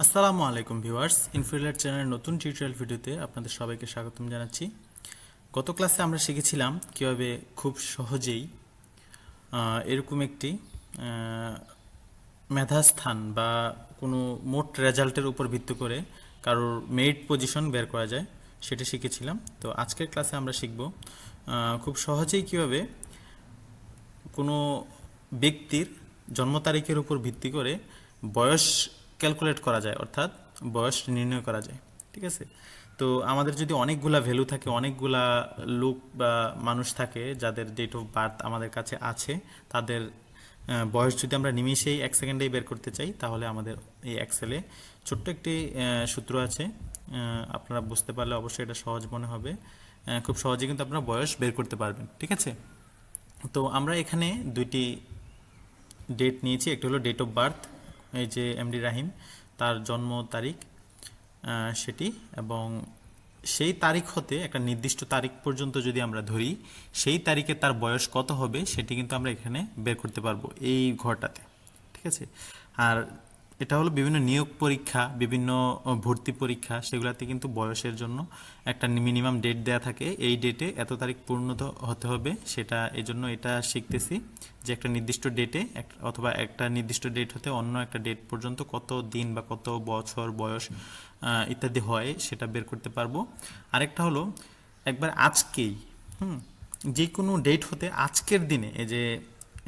আসসালামু আলাইকুম ভিউয়ার্স, ইনফিলিয়েট চ্যানেলের নতুন টিউটোরিয়াল ভিডিওতে আপনাদের সবাইকে স্বাগতম জানাচ্ছি। গত ক্লাসে আমরা শিখেছিলাম কিভাবে খুব সহজেই এরকম একটি মেধাস্থান বা কোনো মোট রেজাল্টের উপর ভিত্তি করে কারোর মেরিট পজিশন বের করা যায়, সেটা শিখেছিলাম। তো আজকের ক্লাসে আমরা শিখব খুব সহজেই কিভাবে কোনো ব্যক্তির জন্ম তারিখের উপর ভিত্তি করে বয়স ক্যালকুলেট করা যায়, অর্থাৎ বয়স নির্ণয় করা যায়। ঠিক আছে, তো আমাদের যদি অনেকগুলা ভ্যালু থাকে, অনেকগুলা লোক বা মানুষ থাকে যাদের ডেট অফ বার্থ আমাদের কাছে আছে, তাদের বয়স যদি আমরা নিমিষেই 1 সেকেন্ডেই বের করতে চাই, তাহলে আমাদের এই এক্সেলে ছোট্ট একটি সূত্র আছে। আপনারা বুঝতে পারলে অবশ্যই এটা সহজ মনে হবে। খুব সহজে কিন্তু আপনারা বয়স বের করতে পারবেন। ঠিক আছে, তো আমরা এখানে দুইটি ডেট নিয়েছি। একটা হলো ডেট অফ বার্থ, এই যে এমডি রাহিম, তার জন্ম তারিখ সেটি, এবং সেই তারিখ হতে একটা নির্দিষ্ট তারিখ পর্যন্ত যদি আমরা ধরি, সেই তারিখে তার বয়স কত হবে সেটি কিন্তু আমরা এখানে বের করতে পারবো এই ঘরটাতে। ঠিক আছে, আর এটা হলো বিভিন্ন নিয়োগ পরীক্ষা, বিভিন্ন ভর্তি পরীক্ষা, সেগুলোতে কিন্তু বয়সের জন্য একটা মিনিমাম ডেট দেয়া থাকে। এই ডেটে এত তারিখ পূর্ণ হতে হবে, সেটা এই জন্য এটা শিখতেছি যে একটা নির্দিষ্ট ডেটে অথবা একটা নির্দিষ্ট ডেট হতে অন্য একটা ডেট পর্যন্ত কত দিন বা কত বছর বয়স ইত্যাদি হয়, সেটা বের করতে পারবো। আরেকটা হলো একবার আজকেই যে কোনো ডেট হতে আজকের দিনে, এই যে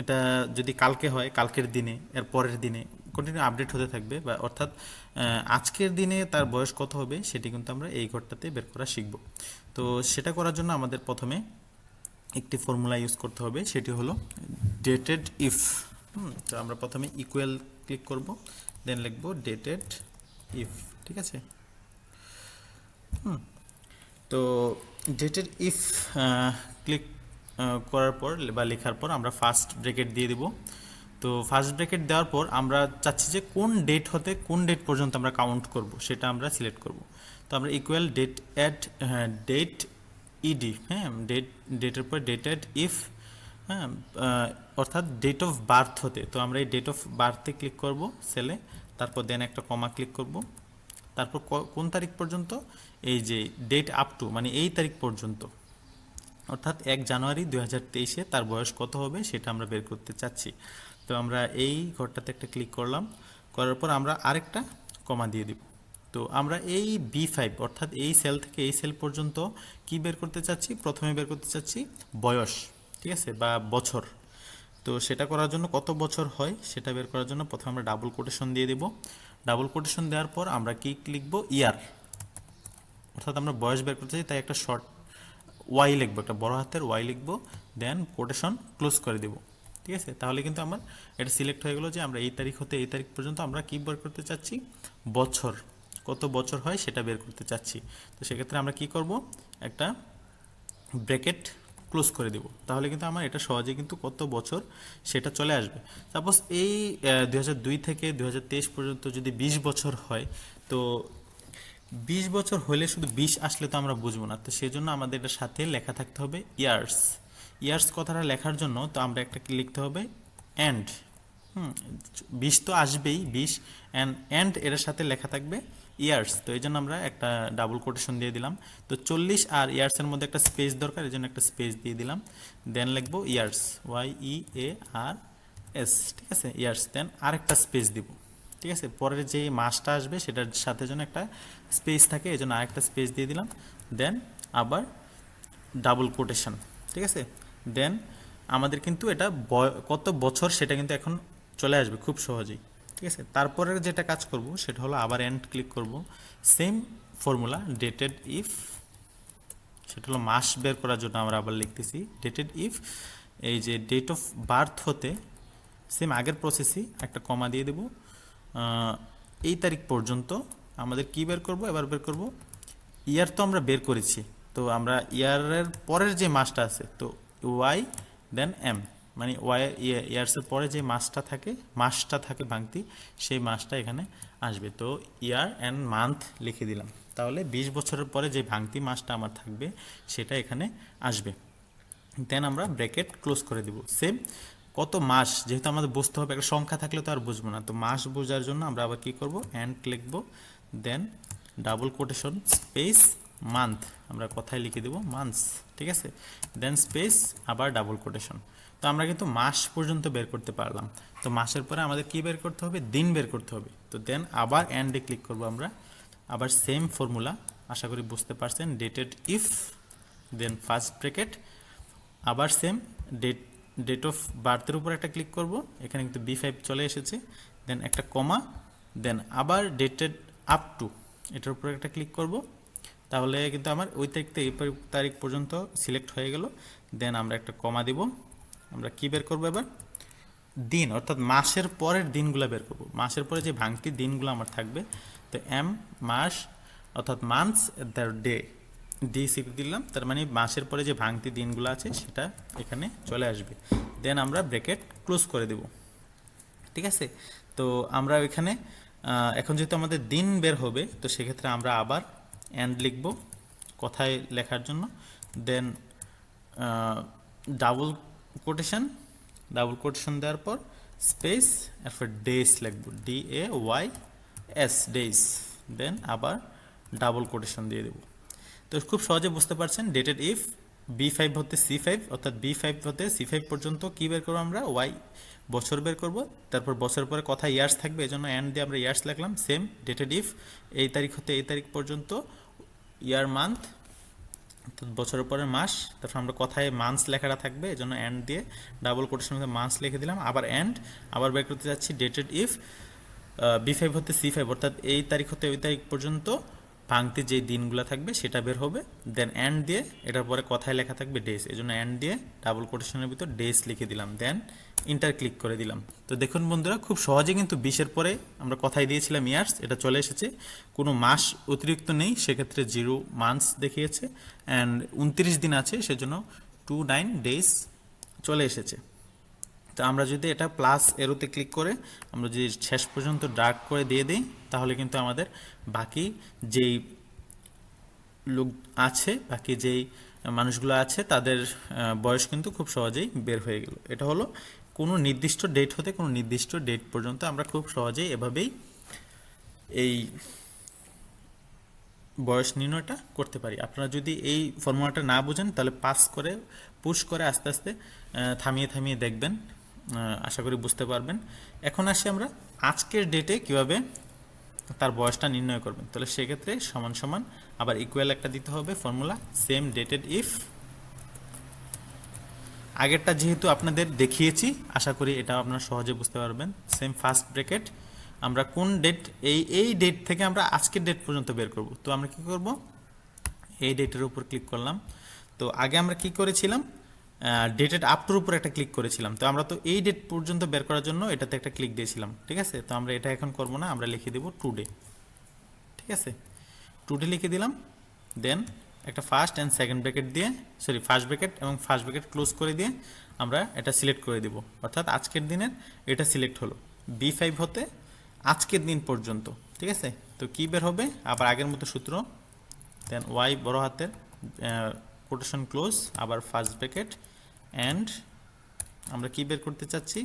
এটা যদি কালকে হয় কালকের দিনে, এর পরের দিনে কন্টিনিউ আপডেট হতে থাকবে, বা অর্থাৎ আজকের দিনে তার বয়স কত হবে সেটি কিন্তু আমরা এই ঘরটাতে বের করা শিখব। তো সেটা করার জন্য আমাদের প্রথমে একটি ফর্মুলা ইউজ করতে হবে, সেটি হলো ডেটেড ইফ। তো আমরা প্রথমে ইকুয়াল ক্লিক করব, দেন লিখব ডেটেড ইফ। ঠিক আছে, তো ডেটেড ইফ ক্লিক করার পর বা লেখার পর আমরা ফার্স্ট ব্র্যাকেট দিয়ে দেব। তো ফার্স্ট ব্র্যাকেট দেওয়ার পর আমরা চাচ্ছি যে কোন ডেট হতে কোন ডেট পর্যন্ত আমরা কাউন্ট করব, সেটা আমরা সিলেক্ট করব। তো আমরা equal date at date ED, হ্যাঁ, ডেটের পর ডেটেড ইফ, হ্যাঁ, অর্থাৎ ডেট অফ বার্থ হতে। তো আমরা এই ডেট অফ বার্থে ক্লিক করব সেলে, তারপর দেন একটা কমা ক্লিক করব, তারপর কোন তারিখ পর্যন্ত, এই যে ডেট আপ টু, মানে এই তারিখ পর্যন্ত, অর্থাৎ 1 জানুয়ারি 2023-এ তার বয়স কত হবে সেটা আমরা বের করতে চাচ্ছি। তো আমরা এই ঘরটাতে একটা ক্লিক করলাম, করার পর আমরা আরেকটা কমা দিয়ে দিব। তো আমরা এই B5 অর্থাৎ এই সেল থেকে এই সেল পর্যন্ত কি বের করতে চাচ্ছি, প্রথমে বের করতে চাচ্ছি বয়স, ঠিক আছে, বা বছর। তো সেটা করার জন্য কত বছর হয় সেটা বের করার জন্য প্রথমে আমরা ডাবল কোটেশন দিয়ে দেব। ডাবল কোটেশন দেওয়ার পর আমরা কি লিখব, ইয়ার, অর্থাৎ আমরা বয়স বের করতে চাই, তাই একটা শর্ট ওয়াই লিখবো, একটা বড় হাতের ওয়াই লিখবো, দেন কোটেশন ক্লোজ করে দেব। ঠিক আছে, তাহলে কিন্তু আমার এটা সিলেক্ট হয়ে গেলো যে আমরা এই তারিখ হতে এই তারিখ পর্যন্ত আমরা কি বের করতে চাচ্ছি, বছর, কত বছর হয় সেটা বের করতে চাচ্ছি। তো সেক্ষেত্রে আমরা কি করব, একটা ব্র্যাকেট ক্লোজ করে দেব, তাহলে কিন্তু আমার এটা সহজে কিন্তু কত বছর সেটা চলে আসবে। সাপোজ এই 2002 থেকে 2023 পর্যন্ত যদি 20 বছর হয়, তো 20 বছর হলে শুধু 20 আসলে তো আমরা বুঝবো না, তো সেই জন্য আমাদের এটার সাথে লেখা থাকতে হবে ইয়ার্স। ইয়ার্স কথাটা লেখার জন্য তো আমরা একটা কি লিখতে হবে, অ্যান্ড, 20 তো আসবেই, 20 অ্যান্ড এর সাথে লেখা থাকবে ইয়ার্স। তো এই জন্য আমরা একটা ডাবল কোটেশন দিয়ে দিলাম। তো 40 আর ইয়ার্সের মধ্যে একটা স্পেস দরকার, এই জন্য একটা স্পেস দিয়ে দিলাম, দেন লিখবো ইয়ার্স, YEARS। ঠিক আছে, ইয়ার্স, দেন আরেকটা স্পেস দিব। ঠিক আছে, পরের যে মাসটা আসবে সেটার সাথে যেন একটা স্পেস থাকে, এই জন্য আরেকটা স্পেস দিয়ে দিলাম, দেন আবার ডাবল কোটেশন। ঠিক আছে, দেন আমাদের কিন্তু এটা কত বছর সেটা কিন্তু এখন চলে আসবে খুব সহজেই। ঠিক আছে, তারপরে যেটা কাজ করব সেটা হলো আবার এন্ড ক্লিক করব, সেম ফর্মুলা ডেটেড ইফ, সেটা হলো মাস বের করার জন্য আমরা আবার লিখতেছি ডেটেড ইফ, এই যে ডেট অফ বার্থ হতে সেম আগের প্রসেসই একটা কমা দিয়ে দেব, এই তারিখ পর্যন্ত আমাদের কি বের করব, এবার বের করব ইয়ার। তো আমরা বের করেছি, তো আমরা ইয়ারের পরের যে মাসটা আছে, তো ওয়াই দেন এম, মানে ওয়াই ইয়ার্সের পরে যে মাসটা থাকে ভাঙতি, সেই মাসটা এখানে আসবে। তো ইয়ার অ্যান্ড মান্থ লিখে দিলাম, তাহলে 20 বছরের পরে যে ভাঙতি মাসটা আমার থাকবে সেটা এখানে আসবে। দেন আমরা ব্র্যাকেট ক্লোজ করে দিব, সেম কত মাস, যেহেতু আমাদের বুঝতে হবে, একটা সংখ্যা থাকলে তো আর বুঝবো না, তো মাস বোঝার জন্য আমরা আবার কি করব, অ্যান্ড লিখব, দেন ডাবল কোটেশন স্পেস মান্থ, আমরা কথায় লিখে দেব মান্থস, ঠিক আছে, দেন স্পেস আবার ডাবল কোটেশন। তো আমরা কিন্তু মাস পর্যন্ত বের করতে পারলাম। তো মাসের পরে আমাদের কি বের করতে হবে, দিন বের করতে হবে। তো দেন আবার অ্যান্ডে ক্লিক করব আমরা, আবার সেম ফর্মুলা, আশা করি বুঝতে পারছেন, dated if, then first bracket, আবার সেম ডেট অফ বার্থের উপর একটা ক্লিক করব, এখানে কিন্তু B5 চলে এসেছে, দেন একটা কমা, দেন আবার ডেটেড আপ টু, এটার উপর একটা ক্লিক করব, তাহলে কিন্তু আমার ওই তারিখ থেকে এই তারিখ পর্যন্ত সিলেক্ট হয়ে গেল। দেন আমরা একটা কমা দিব, আমরা কি বের করব এবার, দিন, অর্থাৎ মাসের পরের দিনগুলো বের করব, মাসের পরে যে ভাঙতি দিনগুলো আমার থাকবে। তো মাস, অর্থাৎ months the day, D select দিলাম, তার মানে মাসের পরে যে ভাঙতি দিনগুলো আছে সেটা এখানে চলে আসবে। দেন আমরা ব্র্যাকেট ক্লোজ করে দেব, ঠিক আছে। তো আমরা এখানে এখন যেহেতু আমাদের দিন বের হবে, তো সেক্ষেত্রে আমরা আবার অ্যান্ড লিখব কথায় লেখার জন্য, দেন ডাবল কোটেশন, ডাবল কোটেশন দেওয়ার পর স্পেস, এরপর ডেস লিখব, DAYS, ডেজ, দেন আবার ডাবল কোটেশন দিয়ে দেব। তো খুব সহজে বুঝতে পারছেন, ডেটেড ইফ B5 হতে C5, অর্থাৎ B5 হতে C5 পর্যন্ত কি বের করবো আমরা, ওয়াই বছর বের করব, তারপর বছর পরে কথা ইয়ার্স থাকবে, এই জন্য অ্যান্ড দিয়ে আমরা ইয়ার্স লিখলাম। সেম ডেটেড ইফ এই তারিখ হতে এই তারিখ পর্যন্ত ইয়ার মান্থ, বছরের পরে মাস, তারপর আমরা কথায় মান্থস লেখাটা থাকবে, এই জন্য অ্যান্ড দিয়ে ডাবল কোটেশন মধ্যে মান্থস লিখে দিলাম, আবার অ্যান্ড, আবার বের করতে যাচ্ছি ডেটেড ইফ B5 হতে C5, অর্থাৎ এই তারিখ হতে ওই তারিখ পর্যন্ত ভাঙতি যে দিনগুলো থাকবে সেটা বের হবে, দেন অ্যান্ড দিয়ে এটার পরে কথায় লেখা থাকবে ডেস, এই জন্য অ্যান্ড দিয়ে ডাবল কোটেশনের ভিতর ডেস লিখে দিলাম, দেন ইন্টার ক্লিক করে দিলাম। তো দেখুন বন্ধুরা, খুব সহজে কিন্তু 20-এর পরে আমরা কথায় দিয়েছিলাম ইয়ার্স, এটা চলে এসেছে, কোনো মাস অতিরিক্ত নেই, সেক্ষেত্রে 0 মান্থস দেখিয়েছে, অ্যান্ড 29 দিন আছে, সেজন্য 29 ডেজ চলে এসেছে। তো আমরা যদি এটা প্লাস এরোতে ক্লিক করে আমরা যদি শেষ পর্যন্ত ড্রাগ করে দিয়ে দিই, তাহলে কিন্তু আমাদের বাকি যেই লোক আছে, বাকি যেই মানুষগুলো আছে তাদের বয়স কিন্তু খুব সহজেই বের হয়ে গেল। এটা হলো কোনো নির্দিষ্ট ডেট হতে কোনো নির্দিষ্ট ডেট পর্যন্ত আমরা খুব সহজেই এভাবেই এই বয়স নির্ণয়টা করতে পারি। আপনারা যদি এই ফর্মুলাটা না বুঝেন, তাহলে পাস করে পুশ করে আস্তে আস্তে থামিয়ে থামিয়ে দেখবেন, আশা করি বুঝতে পারবেন। এখন আসি আমরা আজকের ডেটে কিভাবে তার বয়সটা নির্ণয় করবেন। তাহলে সেক্ষেত্রে সমান সমান আবার ইকুয়াল একটা দিতে হবে ফর্মুলা, সেম ডেটেড ইফ, আগেরটা যেহেতু আপনাদের দেখিয়েছি, আশা করি এটা আপনারা সহজে বুঝতে পারবেন। সেম ফার্স্ট ব্র্যাকেট, আমরা কোন ডেট, এই ডেট থেকে আমরা আজকের ডেট পর্যন্ত বের করব। তো আমরা কি করব, এই ডেটের উপর ক্লিক করলাম। তো আগে আমরা কি করেছিলাম, ডেটেড আপ টুর উপর একটা ক্লিক করেছিলাম। তো আমরা তো এই ডেট পর্যন্ত বের করার জন্য এটাতে একটা ক্লিক দিয়েছিলাম, ঠিক আছে। তো আমরা এটা এখন করব না, আমরা লিখে দেব টুডে, ঠিক আছে, টুডে লিখে দিলাম। দেন একটা ফার্স্ট অ্যান্ড সেকেন্ড ব্র্যাকেট দিয়ে, সরি ফার্স্ট ব্র্যাকেট এবং ফার্স্ট ব্র্যাকেট ক্লোজ করে দিয়ে আমরা এটা সিলেক্ট করে দিব, অর্থাৎ আজকের দিনের এটা সিলেক্ট হলো, B5 হতে আজকের দিন পর্যন্ত, ঠিক আছে। তো কি বের হবে, আবার আগের মতো সূত্র, দেন ওয়াই বড় হাতের, কোটেশন ক্লোজ, আবার ফার্স্ট ব্র্যাকেট, অ্যান্ড আমরা কি বের করতে চাচ্ছি,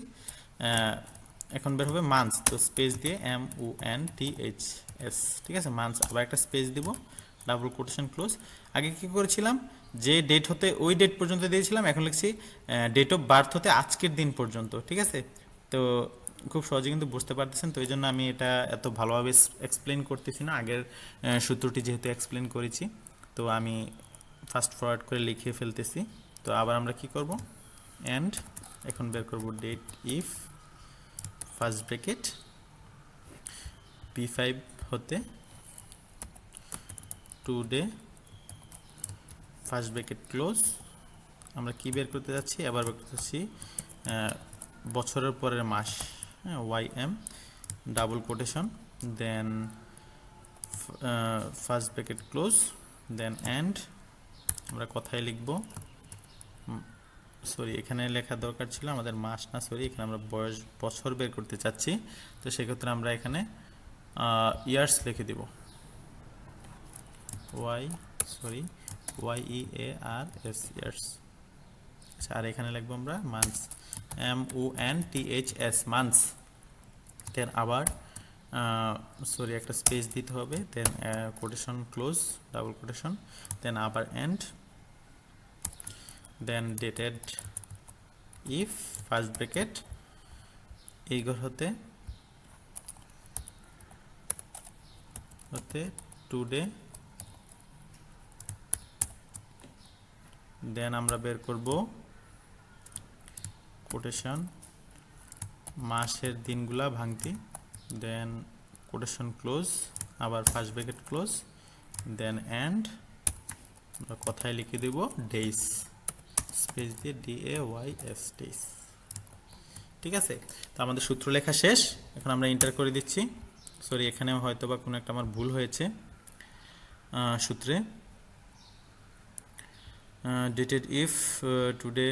এখন বের হবে মান্থস, তো স্পেস দিয়ে MONTHS, ঠিক আছে, মান্থস, আবার একটা স্পেস দিব, ডাবল কোটেশন ক্লোজ। আগে কি করেছিলাম, যে ডেট হতে ওই ডেট পর্যন্ত দিয়েছিলাম, এখন লিখছি ডেট অফ বার্থ হতে আজকের দিন পর্যন্ত, ঠিক আছে। তো খুব সহজে কিন্তু বুঝতে পারতেছেন, তো এই জন্য আমি এটা এত ভালোভাবে এক্সপ্লেন করতেছি না, আগের সূত্রটি যেহেতু এক্সপ্লেন করেছি, তো আমি ফাস্ট ফরওয়ার্ড করে লিখে ফেলতেছি। তো আবার আমরা কি করব, অ্যান্ড এখন বের করব date if first bracket B5 হতে টুডে, ফার্স্ট ব্র্যাকেট ক্লোজ, আমরা কি বের করতে যাচ্ছি, আবার বের করতে যাচ্ছি বছরের পরের মাস, হ্যাঁ, YM, double quotation, then first bracket close, then and আমরা কথায় লিখব, সরি এখানে লেখা দরকার ছিল আমাদের মাস না, সরি এখানে আমরা বছর বের করতে চাচ্ছি। তো সেক্ষেত্রে আমরা এখানে ইয়ার্স লিখে দিব, YEARS ইয়ার্স, আচ্ছা, আর এখানে লিখবো আমরা মান্থস, MONTHS, মান্থস। দেন আবার সরি একটা স্পেস দিতে হবে, then quotation close, double quotation, then আবার and, then dated if first bracket এই ঘর হতে টুডে, দেন আমরা বের করব কোটেশন মাসের দিনগুলা ভাঙতি, দেন কোটেশন ক্লোজ, আবার first bracket close, then and আমরা কথায় লিখে দেব ডেইস, স্পেস দিয়ে DAYS, ডেইস। ঠিক আছে, তো আমাদের সূত্র লেখা শেষ। এখন আমরা এন্টার করে দিচ্ছি। সরি, এখানে হয়তো বা কোনো একটা আমার ভুল হয়েছে সূত্রে। Dated if today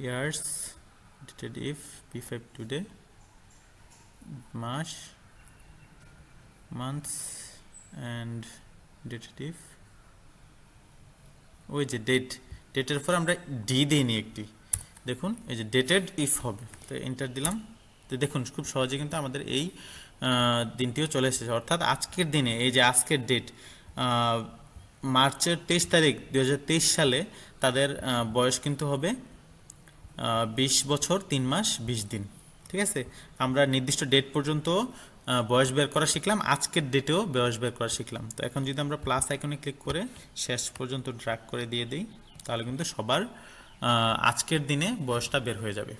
years, dated if P5 today মাস, মান্থস, অ্যান্ড ডেটেড ইফ ওই যে ডেটের পর আমরা ডি দিইনি একটি, দেখুন এই যে ডেটেড ইফ হবে, তো এন্টার দিলাম। তো দেখুন খুব সহজে কিন্তু আমাদের এই দিনটিও চলে এসেছে, অর্থাৎ আজকের দিনে এই যে আজকের ডেট মার্চের 23 তারিখ 2023 সালে তাদের বয়স কিন্তু হবে 20 বছর 3 মাস 20 দিন। ঠিক আছে, আমরা নির্দিষ্ট ডেট পর্যন্ত বয়স বের করা শিখলাম, আজকের ডেটেও বয়স বের করা শিখলাম। তো এখন যদি আমরা প্লাস আইকনে ক্লিক করে শেষ পর্যন্ত ড্র্যাগ করে দিয়ে দিই, তাহলে কিন্তু সবার আজকের দিনে বয়সটা বের হয়ে যাবে।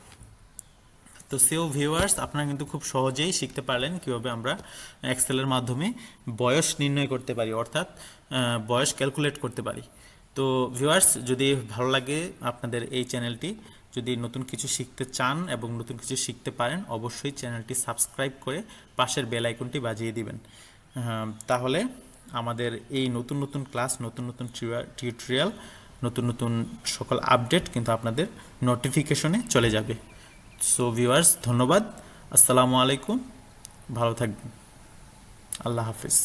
তো সেও ভিউয়ার্স, আপনারা কিন্তু খুব সহজেই শিখতে পারলেন কীভাবে আমরা এক্সেলের মাধ্যমে বয়স নির্ণয় করতে পারি, অর্থাৎ বয়স ক্যালকুলেট করতে পারি। তো ভিউয়ার্স, যদি ভালো লাগে আপনাদের এই চ্যানেলটি, যদি নতুন কিছু শিখতে চান এবং নতুন কিছু শিখতে পারেন, অবশ্যই চ্যানেলটি সাবস্ক্রাইব করে পাশের বেল আইকনটি বাজিয়ে দিবেন। তাহলে আমাদের এই নতুন নতুন ক্লাস, নতুন নতুন টিউটোরিয়াল, নতুন নতুন সকল আপডেট কিন্তু আপনাদের নোটিফিকেশনে চলে যাবে। সো ভিউয়ার্স, ধন্যবাদ, আসসালামু আলাইকুম, ভালো থাকবেন, আল্লাহ হাফিজ।